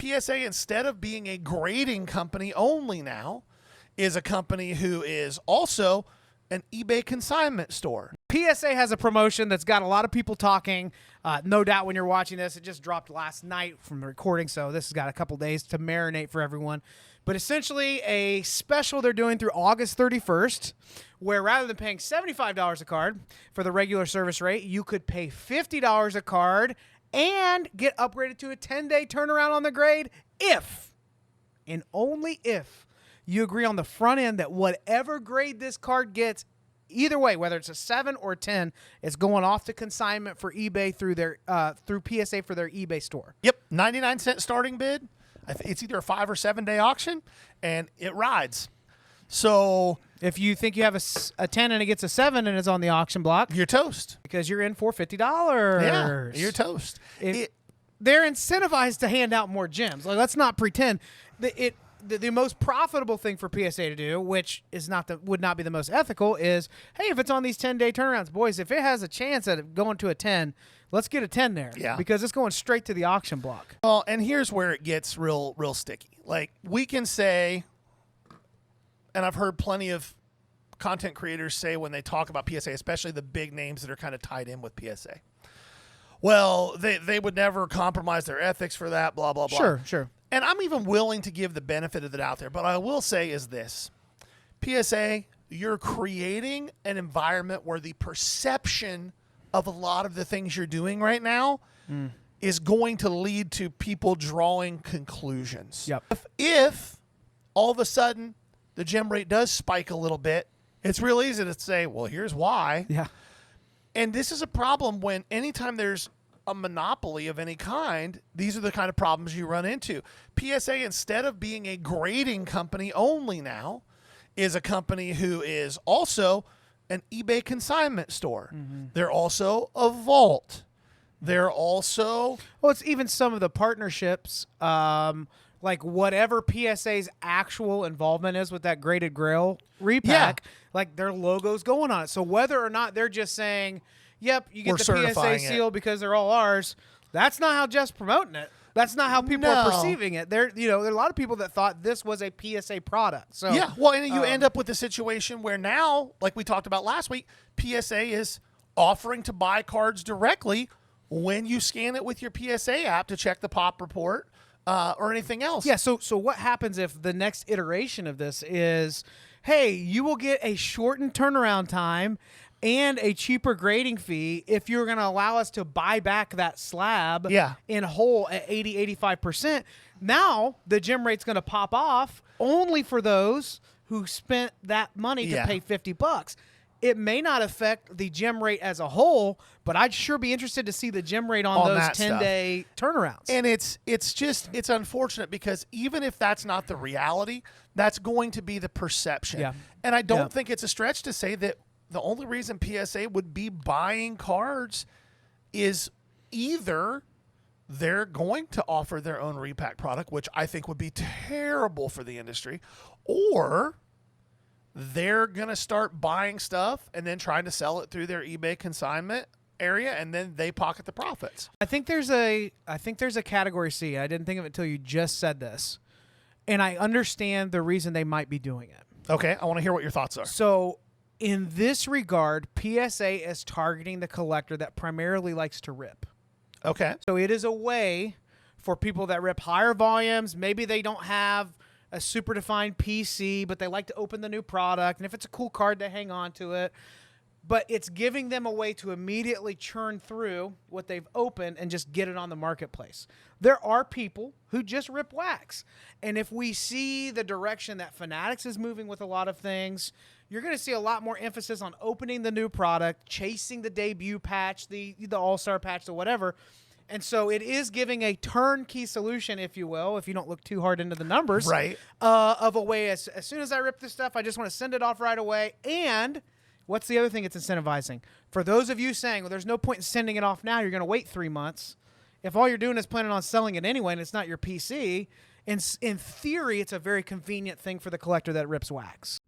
PSA, instead of being a grading company only now, is a company who is also an eBay consignment store. PSA has a promotion that's got a lot of people talking. No doubt when you're watching this, it just dropped last night from the recording, so this has got a couple days to marinate for everyone. But essentially a special they're doing through August 31st, where rather than paying $75 a card for the regular service rate, you could pay $50 a card and get upgraded to a 10-day turnaround on the grade if, and only if, you agree on the front end that whatever grade this card gets, either way, whether it's a 7 or a 10, it's going off to consignment for eBay through their through PSA for their eBay store. Yep, 99-cent starting bid. It's either a 5 or 7 day auction, and it rides. So if you think you have a 10 and it gets a 7 and it's on the auction block, you're toast because you're in for $50. Yeah, you're toast. They're incentivized to hand out more gems. Like, let's not pretend that the most profitable thing for PSA to do, which is would not be the most ethical, is, hey, if it's on these 10-day turnarounds, boys, if it has a chance at going to a 10, let's get a 10 there. Yeah. Because it's going straight to the auction block. Well, and here's where it gets real sticky. Like, we can say, and I've heard plenty of content creators say when they talk about PSA, especially the big names that are kind of tied in with PSA, well, they would never compromise their ethics for that, blah, blah, blah. Sure. And I'm even willing to give the benefit of the doubt there. But I will say is this. PSA, you're creating an environment where the perception of a lot of the things you're doing right now is going to lead to people drawing conclusions. Yep. If all of a sudden the gem rate does spike a little bit, it's real easy to say, well, here's why. Yeah. And this is a problem when anytime there's a monopoly of any kind, these are the kind of problems you run into. PSA, instead of being a grading company only now, is a company who is also an eBay consignment store. They're also a vault. They're also... Well, it's even some of the partnerships, like whatever PSA's actual involvement is with that graded grail repack, like their logo's going on it. So whether or not they're just saying, yep, you get the PSA seal because they're all ours, that's not how Jeff's promoting it. That's not how people are perceiving it. There are a lot of people that thought this was a PSA product. So yeah, well, and you end up with a situation where now, like we talked about last week, PSA is offering to buy cards directly when you scan it with your PSA app to check the pop report or anything else. Yeah, so what happens if the next iteration of this is, hey, you will get a shortened turnaround time and a cheaper grading fee if you're going to allow us to buy back that slab in whole at 80-85%. Now the gem rate's going to pop off only for those who spent that money to pay $50. It may not affect the gem rate as a whole, but I'd sure be interested to see the gem rate on those 10-day turnarounds. And it's unfortunate because even if that's not the reality, that's going to be the perception. Yeah. And I don't think it's a stretch to say that the only reason PSA would be buying cards is either they're going to offer their own repack product, which I think would be terrible for the industry, or they're going to start buying stuff and then trying to sell it through their eBay consignment area, and then they pocket the profits. I think there's a category C. I didn't think of it until you just said this. And I understand the reason they might be doing it. Okay, I want to hear what your thoughts are. So in this regard, PSA is targeting the collector that primarily likes to rip. Okay. So it is a way for people that rip higher volumes. Maybe they don't have a super defined PC, but they like to open the new product. And if it's a cool card, they hang on to it. But it's giving them a way to immediately churn through what they've opened and just get it on the marketplace. There are people who just rip wax. And if we see the direction that Fanatics is moving with a lot of things, you're going to see a lot more emphasis on opening the new product, chasing the debut patch, the all-star patch, or whatever. And so it is giving a turnkey solution, if you will, if you don't look too hard into the numbers, right? Of a way, as soon as I rip this stuff, I just want to send it off right away. And what's the other thing it's incentivizing? For those of you saying, well, there's no point in sending it off now, you're going to wait 3 months. If all you're doing is planning on selling it anyway and it's not your PC, in theory, it's a very convenient thing for the collector that rips wax.